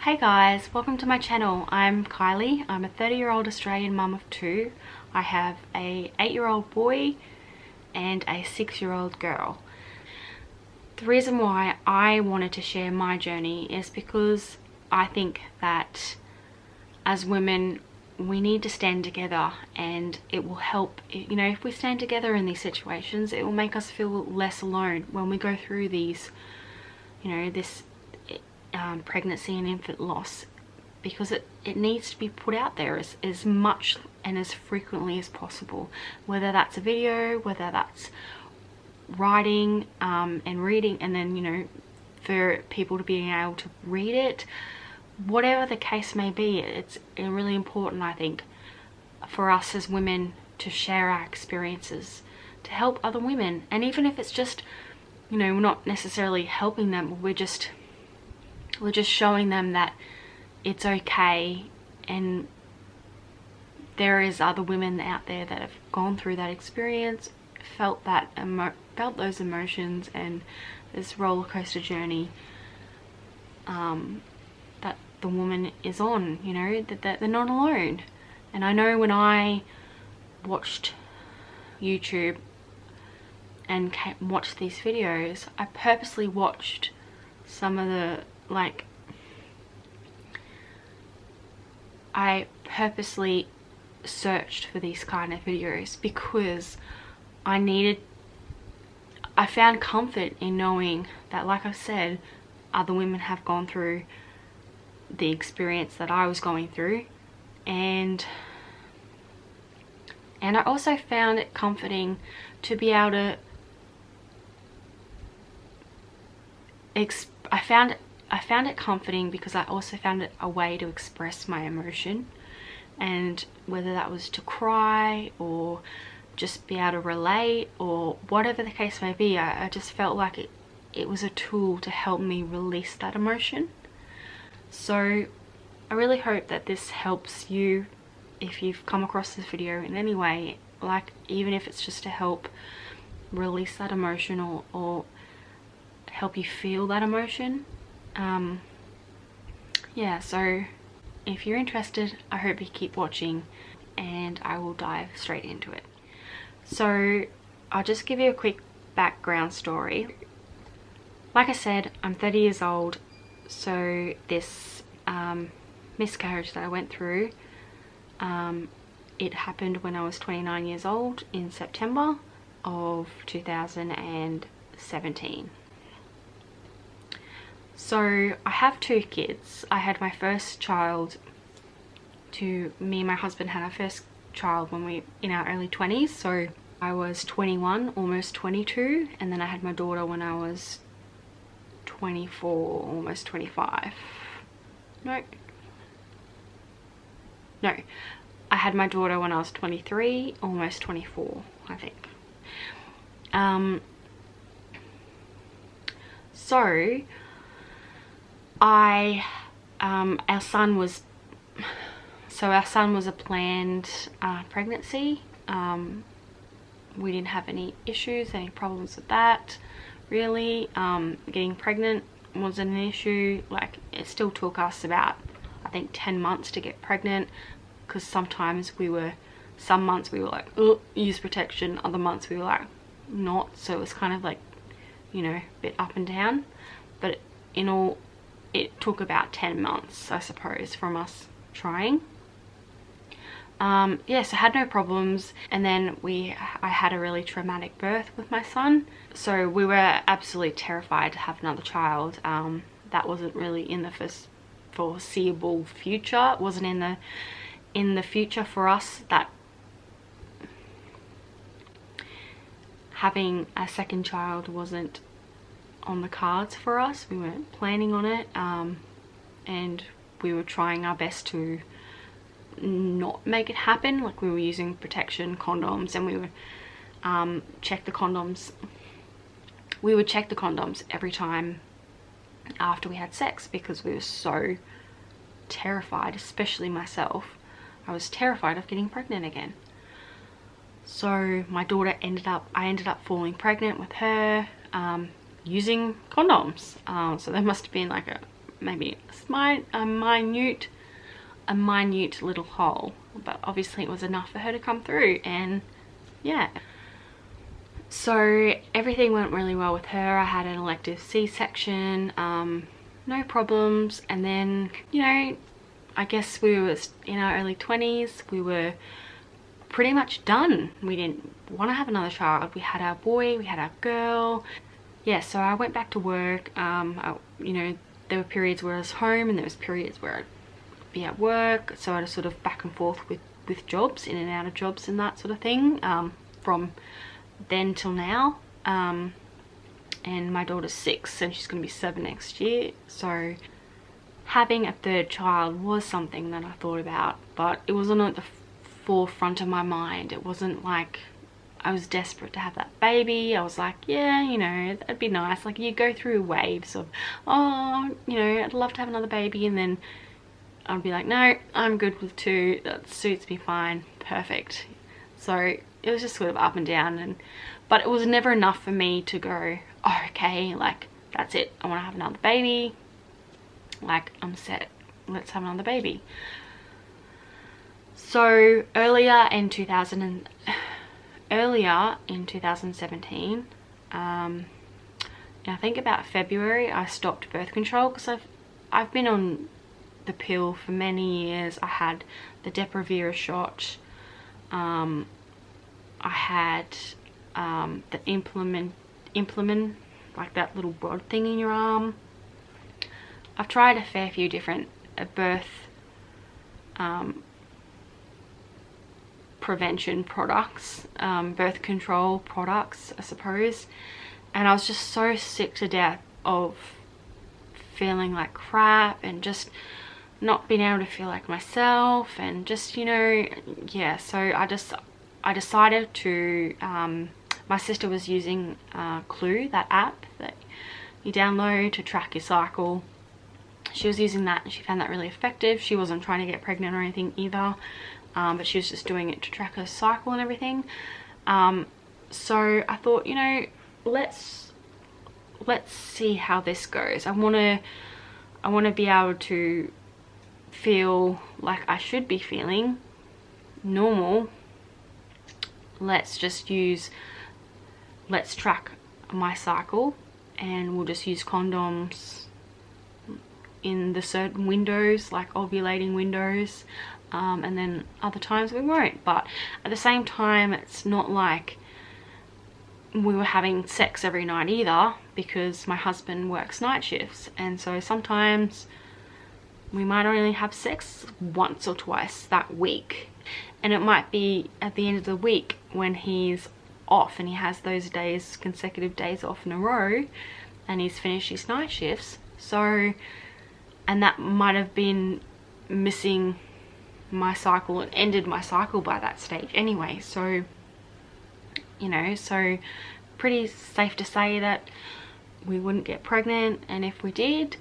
Hey guys, welcome to my channel. I'm Kylie. I'm a 30-year-old Australian mum of two. I have a 8-year-old boy and a 6-year-old girl. The reason why I wanted to share my journey is because I think that as women we need to stand together, and it will help, you know, if we stand together in these situations, it will make us feel less alone when we go through these, you know, this pregnancy and infant loss, because it needs to be put out there as much and as frequently as possible, whether that's a video, whether that's writing and reading, and then, you know, for people to be able to read it, whatever the case may be. It's really important, I think, for us as women to share our experiences to help other women. And even if it's just, you know, we're not necessarily helping them, we're just showing them that it's okay, and there is other women out there that have gone through that experience, felt those emotions and this roller coaster journey that the woman is on, you know, that they're not alone. And I know when I watched YouTube and watched these videos, I purposely watched some of the, like, I purposely searched for these kind of videos because I found comfort in knowing that, like I said, other women have gone through the experience that I was going through, and I also found it comforting to be able to I found it comforting because I also found it a way to express my emotion, and whether that was to cry or just be able to relate or whatever the case may be, I just felt like it was a tool to help me release that emotion. So I really hope that this helps you if you've come across this video in any way, like even if it's just to help release that emotion or help you feel that emotion. Yeah, so if you're interested, I hope you keep watching and I will dive straight into it. So I'll just give you a quick background story. Like I said, I'm 30 years old, so this miscarriage that I went through, it happened when I was 29 years old in September of 2017. So I have two kids. I had my first child, me and my husband had our first child when we in our early 20s, so I was 21, almost 22, and then I had my daughter when I was 24, almost 25. No, I had my daughter when I was 23, almost 24, I think. So our son was a planned pregnancy. We didn't have any issues, any problems with that, really. Getting pregnant wasn't an issue. Like, it still took us about, I think, 10 months to get pregnant, because some months we were like, oh, use protection, other months we were like, not. So it was kind of like, you know, a bit up and down, but in all it took about 10 months, I suppose, from us trying. Yeah, so I had no problems, and then I had a really traumatic birth with my son, so we were absolutely terrified to have another child. That wasn't really in the foreseeable future. It wasn't in the future for us that having a second child wasn't on the cards for us. We weren't planning on it, and we were trying our best to not make it happen. Like, we were using protection, condoms, and we would check the condoms. We would check the condoms every time after we had sex, because we were so terrified, especially myself. I was terrified of getting pregnant again. So my daughter I ended up falling pregnant with her using condoms. So there must have been like a maybe a minute little hole, but obviously it was enough for her to come through. And yeah, so everything went really well with her. I had an elective C-section, no problems. And then, you know, I guess we were in our early 20s, we were pretty much done. We didn't want to have another child. We had our boy, we had our girl. Yeah, so I went back to work. You know, there were periods where I was home and there was periods where I'd be at work, so I was sort of back and forth with jobs, in and out of jobs and that sort of thing, from then till now. And my daughter's 6 and she's going to be 7 next year, so having a third child was something that I thought about, but it wasn't at the forefront of my mind. It wasn't like I was desperate to have that baby. I was like, yeah, you know, that'd be nice. Like, you go through waves of, oh, you know, I'd love to have another baby, and then I'd be like, no, I'm good with 2, that suits me fine, perfect. So it was just sort of up and down, but it was never enough for me to go, oh, okay, like, that's it, I want to have another baby, like, I'm set, let's have another baby. So earlier in 2017, I think about February, I stopped birth control because I've been on the pill for many years. I had the Depo-Provera shot, I had the implement, like that little rod thing in your arm. I've tried a fair few different birth prevention products, birth control products, I suppose, and I was just so sick to death of feeling like crap and just not being able to feel like myself, and just, you know, yeah. So I decided to, my sister was using Clue, that app that you download to track your cycle. She was using that and she found that really effective. She wasn't trying to get pregnant or anything either, but she was just doing it to track her cycle and everything. So I thought, you know, let's see how this goes. I want to be able to feel like I should be feeling normal. Let's track my cycle, and we'll just use condoms in the certain windows, like ovulating windows, and then other times we won't. But at the same time, it's not like we were having sex every night either, because my husband works night shifts, and so sometimes we might only have sex once or twice that week, and it might be at the end of the week when he's off and he has those days, consecutive days off in a row, and he's finished his night shifts. So, and that might have been missing my cycle and ended my cycle by that stage anyway. So, you know, so pretty safe to say that we wouldn't get pregnant, and if we did,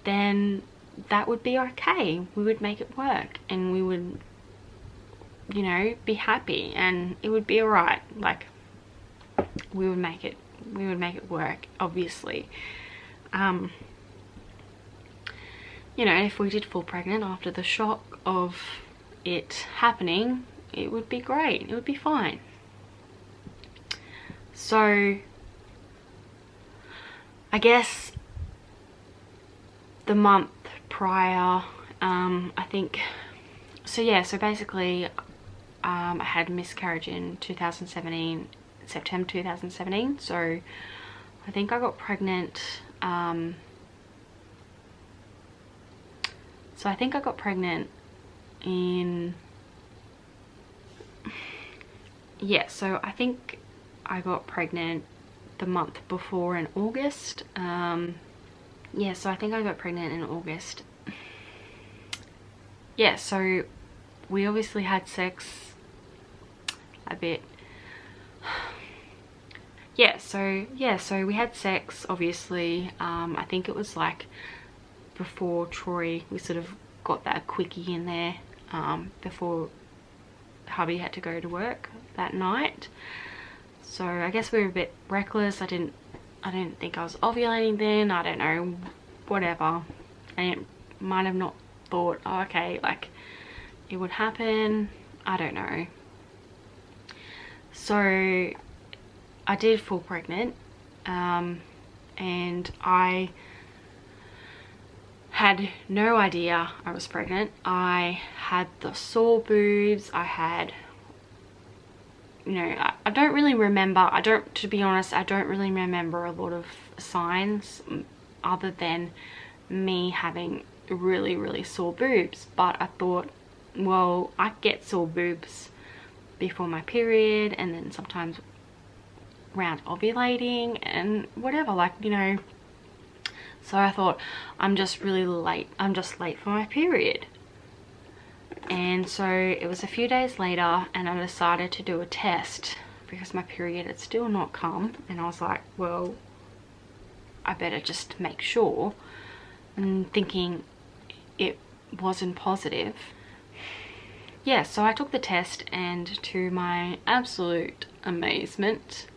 then that would be okay. We would make it work, and we would, you know, be happy, and it would be alright. Like, we would make it work, obviously. You know, if we did fall pregnant after the shock of it happening, it would be great, it would be fine. So I guess the month prior, I think, so yeah, so basically I had a miscarriage in 2017, September 2017. So I think I got pregnant, so I think I got pregnant in, yeah, so I think I got pregnant the month before in August. Yeah, so I think I got pregnant in August. Yeah, so we obviously had sex a bit. Yeah, so we had sex, obviously. I think it was like before Troy, we sort of got that quickie in there, before hubby had to go to work that night. So I guess we were a bit reckless. I didn't think I was ovulating then. I don't know whatever. And it might have not thought, oh, okay, like it would happen. I don't know. So I did fall pregnant, and I had no idea I was pregnant. I had the sore boobs. I had, you know, I don't really remember. To be honest, I don't really remember a lot of signs other than me having really sore boobs. But I thought, well, I get sore boobs before my period, and then sometimes around ovulating and whatever, like, you know. So I thought, I'm just really late. I'm just late for my period. And so it was a few days later, and I decided to do a test because my period had still not come. And I was like, well, I better just make sure. And thinking it wasn't positive. Yeah, so I took the test, and to my absolute amazement,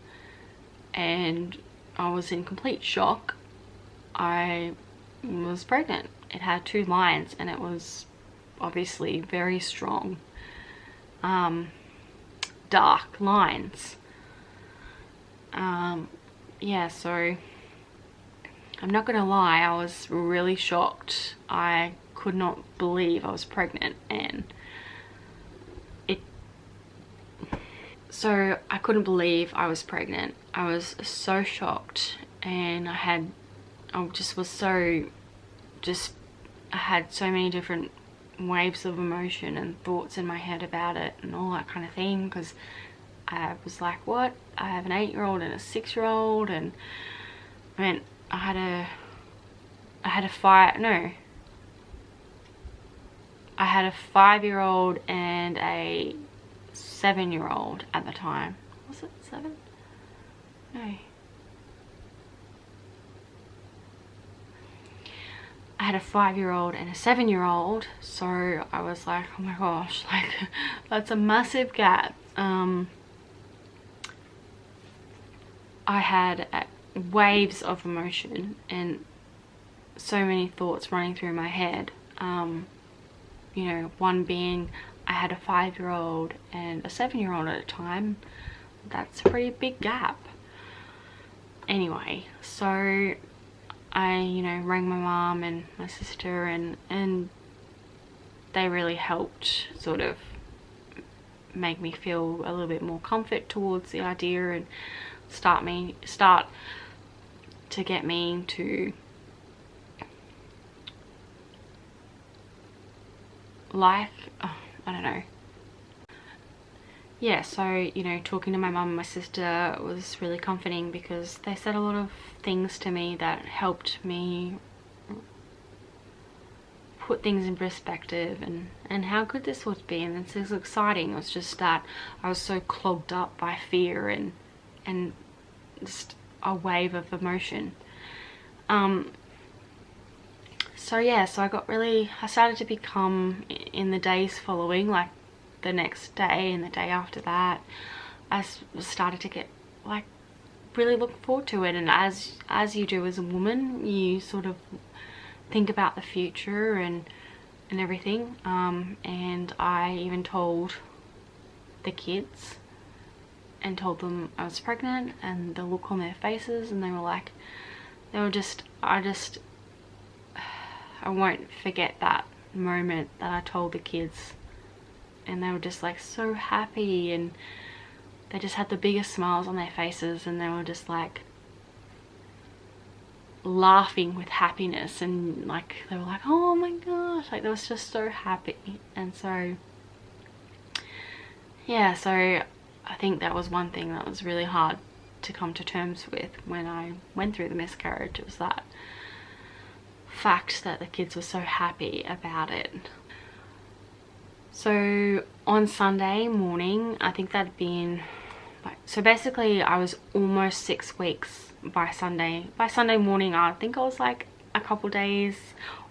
and I was in complete shock, I was pregnant. It had 2 lines, and it was obviously very strong, dark lines. Yeah, so I'm not gonna lie, I was really shocked. I could not believe I was pregnant, and so I couldn't believe I was pregnant. I was so shocked, and I had so many different waves of emotion and thoughts in my head about it and all that kind of thing, because I was like, what? I have an 8-year-old and a 6-year-old, and I mean, I had a 5-year-old and a 7-year-old at the time. Was it 7? No. I had a 5-year-old and a 7-year-old, so I was like, oh my gosh, like that's a massive gap. I had waves of emotion and so many thoughts running through my head. You know, one being I had a 5-year-old and a 7-year-old at a time. That's a pretty big gap. Anyway, so I, you know, rang my mom and my sister, and they really helped sort of make me feel a little bit more comfort towards the idea, and start to get me to like, oh, I don't know. Yeah, so, you know, talking to my mum and my sister was really comforting, because they said a lot of things to me that helped me put things in perspective, and how good this would be. And this is exciting. It was just that I was so clogged up by fear and just a wave of emotion. So yeah, so I started to become, in the days following, like the next day and the day after that, I started to get like really look forward to it. And as you do as a woman, you sort of think about the future and everything. And I even told the kids and told them I was pregnant, and the look on their faces, and they were like, I won't forget that moment that I told the kids, and they were just like so happy, and they just had the biggest smiles on their faces, and they were just like laughing with happiness, and like they were like, oh my gosh, like they was just so happy. And so yeah, so I think that was one thing that was really hard to come to terms with when I went through the miscarriage. It was that fact that the kids were so happy about it. So on Sunday morning, I think that'd been like, so basically I was almost 6 weeks by Sunday. By Sunday morning, I think I was like a couple days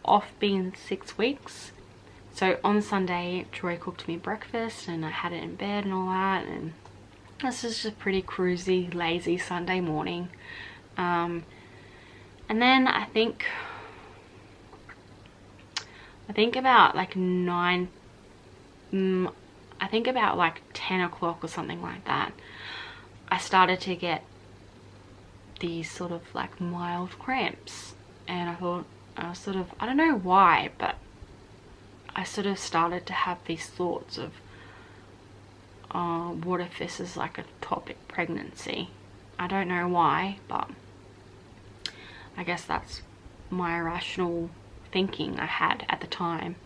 off being 6 weeks. So on Sunday, Joy cooked me breakfast, and I had it in bed and all that, and this is just a pretty cruisy, lazy Sunday morning. And then I think I think about like I think about like 10 o'clock or something like that, I started to get these sort of like mild cramps. And I thought, I was sort of, I don't know why, but I sort of started to have these thoughts of, what if this is like a ectopic pregnancy? I don't know why, but I guess that's my irrational thinking I had at the time.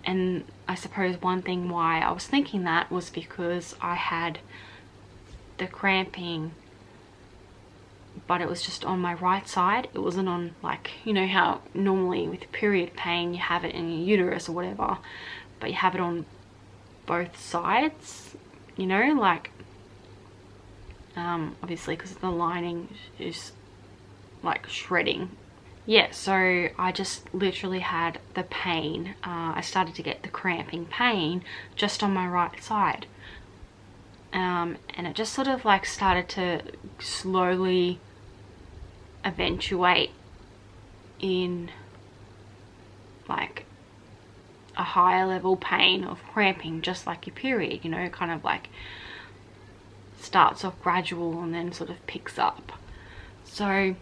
And I suppose one thing why I was thinking that was because I had the cramping, but it was just on my right side. It wasn't on, like, you know how normally with period pain you have it in your uterus or whatever, but you have it on both sides, you know, like obviously because the lining is like shredding. Yeah, so I just literally had the pain. I started to get the cramping pain just on my right side. And it just sort of like started to slowly eventuate in like a higher level pain of cramping, just like your period, you know, kind of like starts off gradual and then sort of picks up. So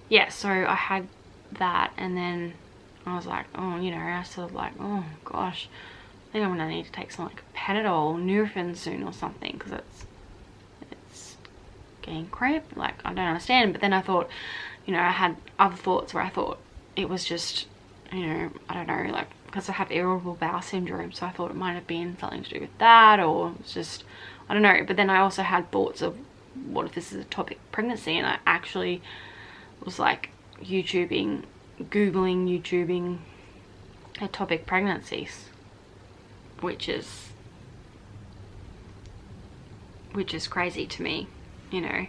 yeah, so I had that, and then I was like, oh, you know, I sort of like, oh gosh, I think I'm gonna need to take some like Panadol, Nurofen soon or something, because it's getting cramp. Like, I don't understand. But then I thought, you know, I had other thoughts where I thought it was just, you know, I don't know, like, because I have irritable bowel syndrome, so I thought it might have been something to do with that, or it's just, I don't know. But then I also had thoughts of, what if this is a ectopic pregnancy? And I actually was like googling ectopic pregnancies, which is crazy to me, you know.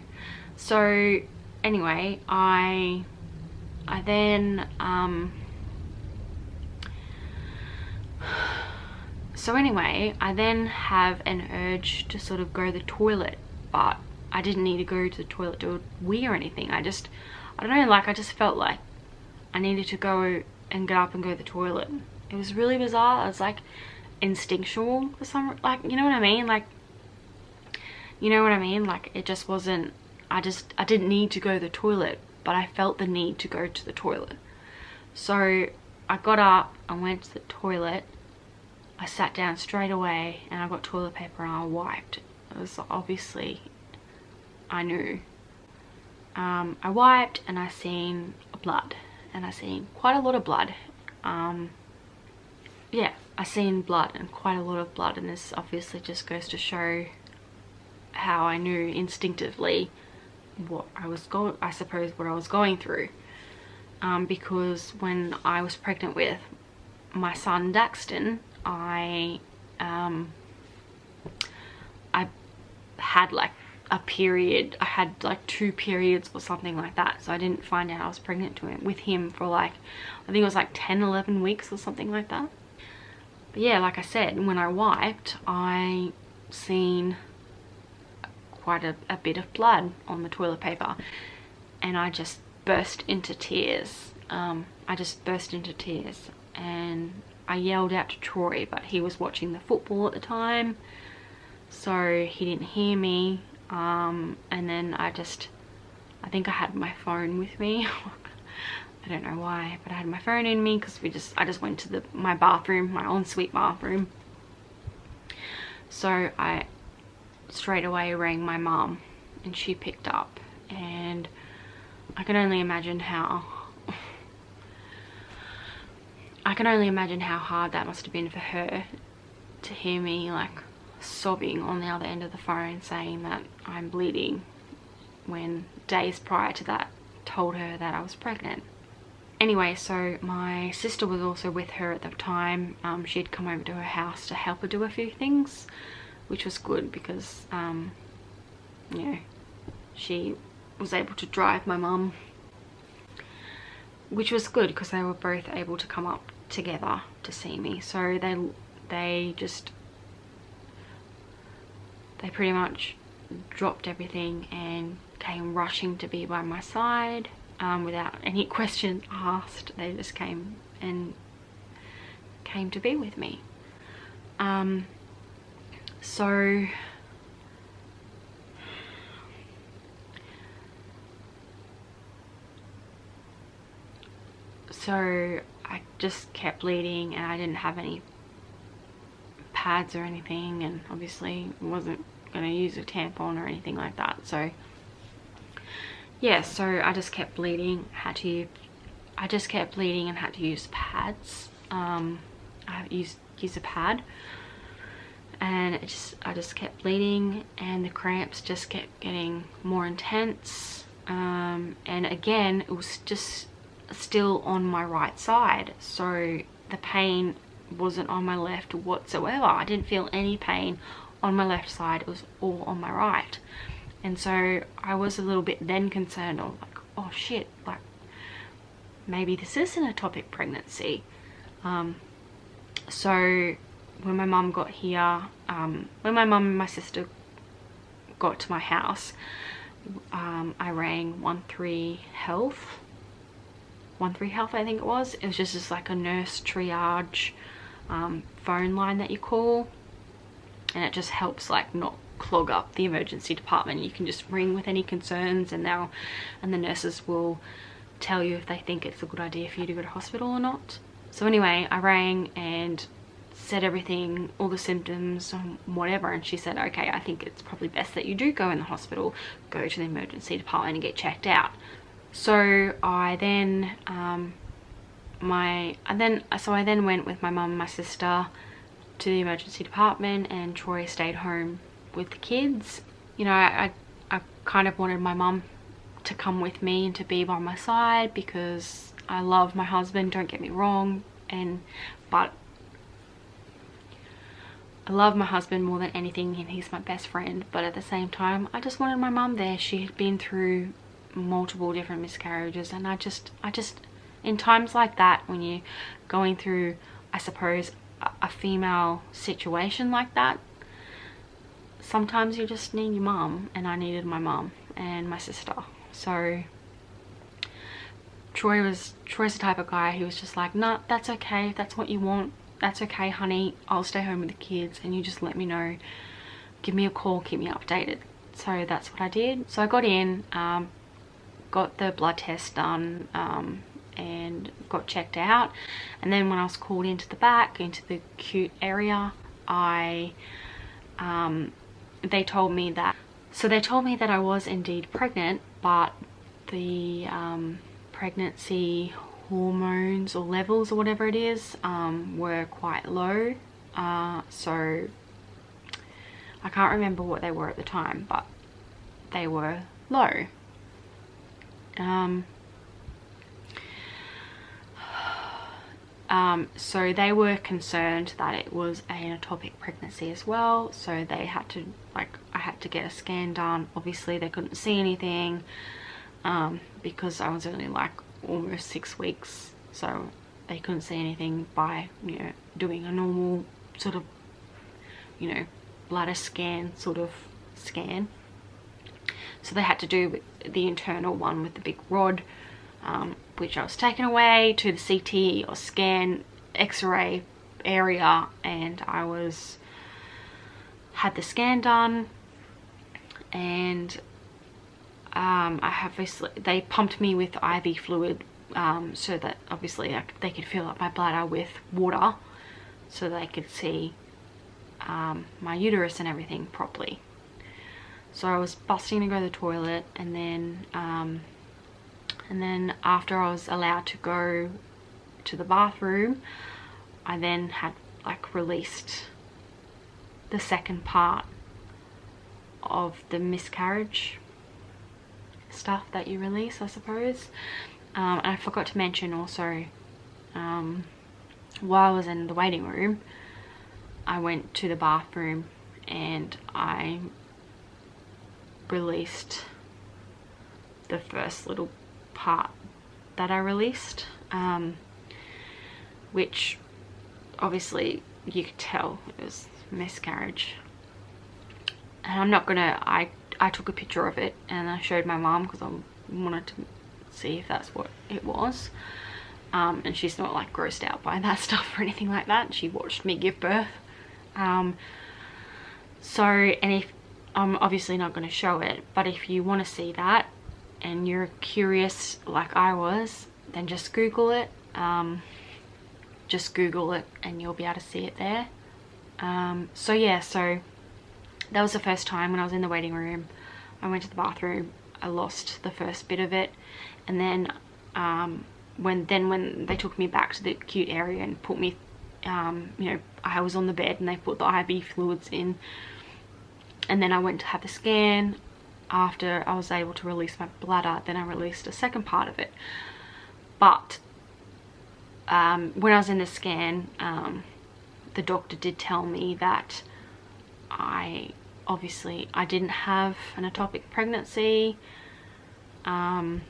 So anyway, I then have an urge to sort of go to the toilet, but I didn't need to go to the toilet to a wee or anything. I don't know, like I just felt like I needed to go and get up and go to the toilet. It was really bizarre. It was like instinctual for some, like, you know what I mean? Like, you know what I mean? Like, it just wasn't, I didn't need to go to the toilet, but I felt the need to go to the toilet. So I got up, I went to the toilet, I sat down straight away, and I got toilet paper and I wiped. It was obviously, I knew. I wiped and I seen blood, and I seen quite a lot of blood. Yeah, I seen blood, and quite a lot of blood, and this obviously just goes to show how I knew instinctively what I was going through. Because when I was pregnant with my son Daxton, I had like a period. I had like 2 periods or something like that, so I didn't find out I was pregnant with him for like, I think it was like 10-11 weeks or something like that. But yeah, like I said, when I wiped, I seen quite a bit of blood on the toilet paper, and I just burst into tears. And I yelled out to Troy, but he was watching the football at the time, so he didn't hear me. And then I think I had my phone with me. I don't know why, but I had my phone in me because I just went to my bathroom, my ensuite bathroom. So I straight away rang my mum, and she picked up, and I can only imagine how hard that must have been for her to hear me like sobbing on the other end of the phone saying that I'm bleeding, when days prior to that told her that I was pregnant. Anyway, so my sister was also with her at the time. She'd come over to her house to help her do a few things, which was good because you know, she was able to drive my mum, which was good because they were both able to come up together to see me. So they pretty much dropped everything and came rushing to be by my side. without any questions asked. They just came to be with me. So I just kept bleeding, and I didn't have any pads or anything, and obviously wasn't going to use a tampon or anything like that. So yeah, so I just kept bleeding, and had to use pads. I used a pad, and I just kept bleeding, and the cramps just kept getting more intense. And again, it was just still on my right side, so the pain wasn't on my left whatsoever. I didn't feel any pain on my left side, it was all on my right. And so I was a little bit then concerned of like, oh shit, like maybe this is an ectopic pregnancy. So when my mum got here, when my mum and my sister got to my house, I rang 13 Health I think it was. It was just like a nurse triage phone line that you call, and it just helps like not clog up the emergency department. You can just ring with any concerns, and the nurses will tell you if they think it's a good idea for you to go to hospital or not. So anyway, I rang and said everything, all the symptoms, whatever, and she said, okay, I think it's probably best that you do go in the hospital, go to the emergency department and get checked out. So I then I then went with my mum and my sister to the emergency department, and Troy stayed home with the kids. You know, I kind of wanted my mum to come with me and to be by my side, because I love my husband, don't get me wrong, but I love my husband more than anything, and he's my best friend, but at the same time I just wanted my mum there. She had been through multiple different miscarriages, and I just in times like that, when you're going through, I suppose, a female situation like that, sometimes you just need your mum, and I needed my mum and my sister. So Troy's the type of guy who was just like, nah, that's okay, if that's what you want, that's okay honey, I'll stay home with the kids and you just let me know, give me a call, keep me updated. So that's what I did. So I got in, got the blood test done, and got checked out, and then when I was called into the back, into the acute area, they told me that I was indeed pregnant, but the pregnancy hormones or levels or whatever it is were quite low. So I can't remember what they were at the time, but they were low. So they were concerned that it was an ectopic pregnancy as well, so they had to, like, I had to get a scan done. Obviously they couldn't see anything because I was only like almost 6 weeks, so they couldn't see anything by, you know, doing a normal sort of, you know, bladder scan sort of scan. So they had to do the internal one with the big rod, which I was taken away to the CT or scan X-ray area, and I had the scan done, and they pumped me with IV fluid, so that obviously they could fill up my bladder with water, so they could see my uterus and everything properly. So I was busting to go to the toilet, and then after I was allowed to go to the bathroom, I then had like released the second part of the miscarriage stuff that you release, I suppose. And I forgot to mention also, while I was in the waiting room, I went to the bathroom and I released the first little part that I released, which obviously you could tell it was miscarriage. And I'm not gonna, I took a picture of it and I showed my mom because I wanted to see if that's what it was. And she's not like grossed out by that stuff or anything like that. She watched me give birth. So, and if I'm obviously not going to show it, but if you want to see that and you're curious like I was, then just Google it. Just Google it and you'll be able to see it there. So yeah, so that was the first time when I was in the waiting room. I went to the bathroom, I lost the first bit of it, and then when they took me back to the acute area and put me, you know, I was on the bed and they put the IV fluids in, and then I went to have the scan. After I was able to release my bladder, then I released a second part of it. But when I was in the scan, the doctor did tell me that I didn't have an ectopic pregnancy, and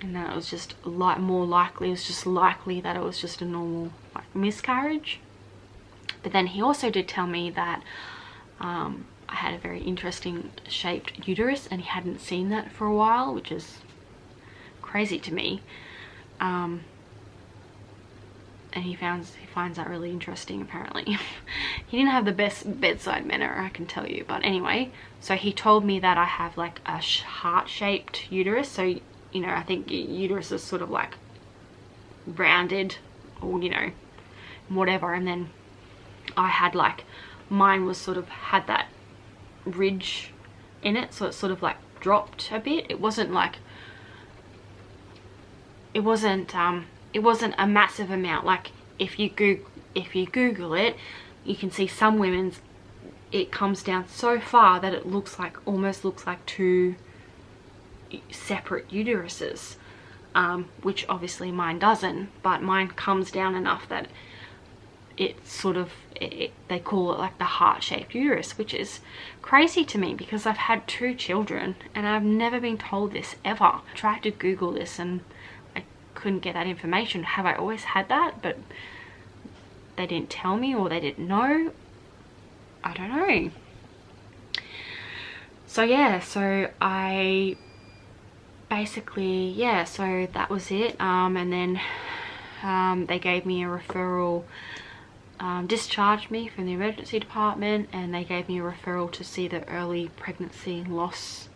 that it was just more likely, it was just likely that it was just a normal like miscarriage. But then he also did tell me that I had a very interesting shaped uterus, and he hadn't seen that for a while, which is crazy to me. And he finds that really interesting, apparently. He didn't have the best bedside manner, I can tell you. But anyway, so he told me that I have like a heart-shaped uterus. So, you know, I think uterus is sort of like rounded, or, you know, whatever. And then I had like, mine was sort of had that ridge in it, so it sort of like dropped a bit. It wasn't like, it wasn't a massive amount. Like if you Google it, you can see some women's, it comes down so far that it looks like, almost looks like two separate uteruses, which obviously mine doesn't, but mine comes down enough that it's sort of, they call it like the heart-shaped uterus, which is crazy to me because I've had 2 children and I've never been told this ever. I tried to Google this and I couldn't get that information. Have I always had that, but they didn't tell me, or they didn't know? I don't know. So yeah, so I basically, yeah, so that was it. And then they gave me a referral, discharged me from the emergency department, and they gave me a referral to see the early pregnancy loss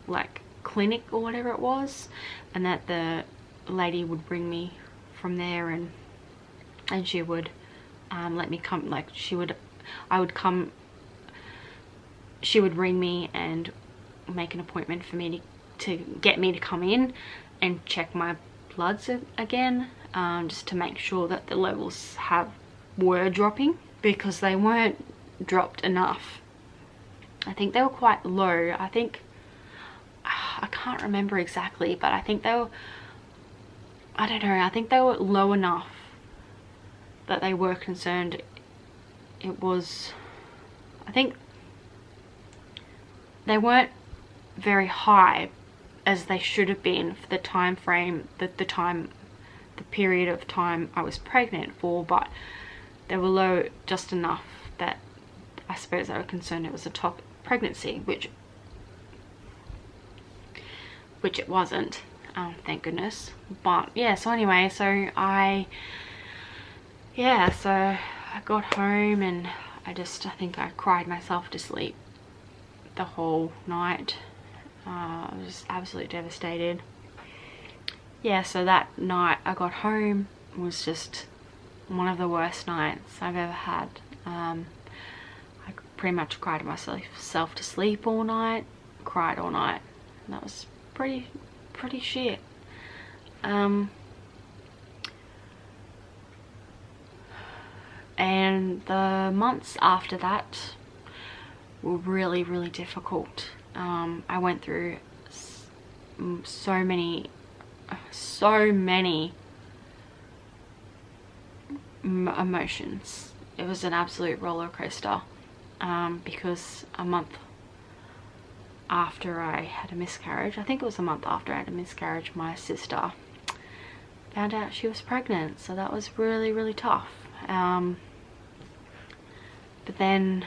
like clinic or whatever it was, and that the lady would bring me from there, and she would let me come, like she would ring me and make an appointment for me to get me to come in and check my bloods again, just to make sure that the levels were dropping, because they weren't dropped enough. I think they were quite low. I think, I can't remember exactly, but I think they were, I don't know, I think they were low enough that they were concerned. It was, I think they weren't very high as they should have been for the time frame, the period of time I was pregnant for, but they were low just enough that I suppose they were concerned it was a top pregnancy, which it wasn't, thank goodness. But yeah, so anyway, so I got home and I think I cried myself to sleep the whole night. I was just absolutely devastated. Yeah, so that night I got home was just one of the worst nights I've ever had. I pretty much cried myself to sleep all night, cried all night, and that was pretty shit. And the months after that were really, really difficult. I went through so many emotions. It was an absolute roller coaster, because a month after I had a miscarriage, I think it was a month after I had a miscarriage, my sister found out she was pregnant, so that was really, really tough. But then,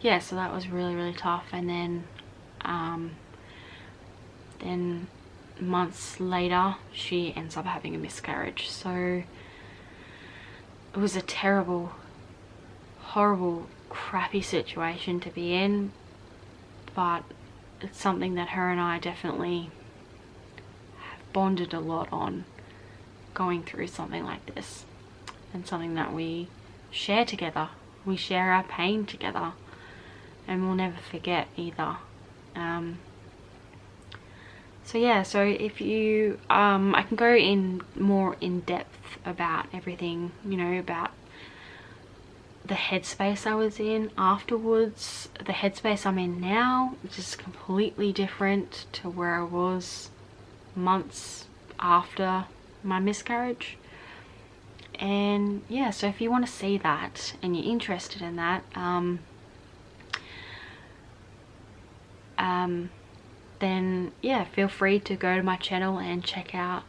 yeah, so that was really, really tough. And then then months later she ends up having a miscarriage. So it was a terrible, horrible, crappy situation to be in, but it's something that her and I definitely have bonded a lot on, going through something like this, and something that we share together. We share our pain together, and we'll never forget either. So yeah, so if you I can go in more in depth about everything, you know, about the headspace I was in afterwards, the headspace I'm in now, which is completely different to where I was months after my miscarriage. And yeah, so if you want to see that and you're interested in that, then yeah, feel free to go to my channel and check out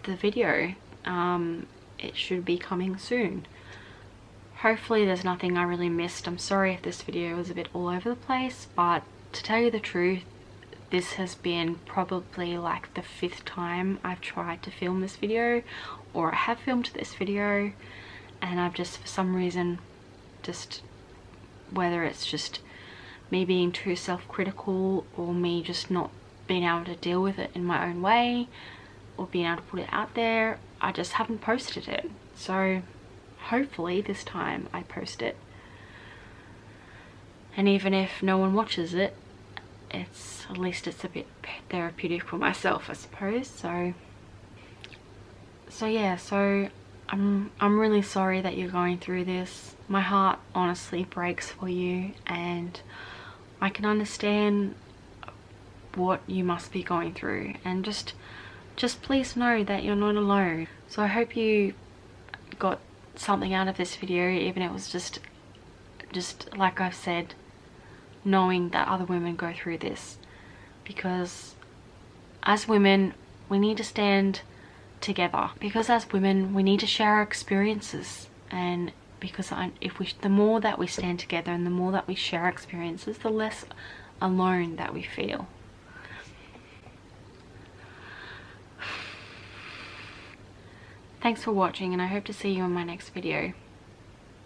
the video. It should be coming soon. Hopefully there's nothing I really missed. I'm sorry if this video was a bit all over the place, but to tell you the truth, this has been probably like the 5th time I've tried to film this video, or I have filmed this video, and I've just, for some reason, just, whether it's just me being too self-critical or me just not being able to deal with it in my own way or being able to put it out there, I just haven't posted it. So hopefully this time I post it, and even if no one watches it, it's at least it's a bit therapeutic for myself, I suppose. So yeah, so I'm really sorry that you're going through this. My heart honestly breaks for you, and I can understand what you must be going through, and just please know that you're not alone. So I hope you got something out of this video, even if it was just like I've said, knowing that other women go through this, because as women we need to stand together, because as women we need to share our experiences, and because the more that we stand together and the more that we share our experiences, the less alone that we feel. Thanks for watching, and I hope to see you in my next video.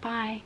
Bye.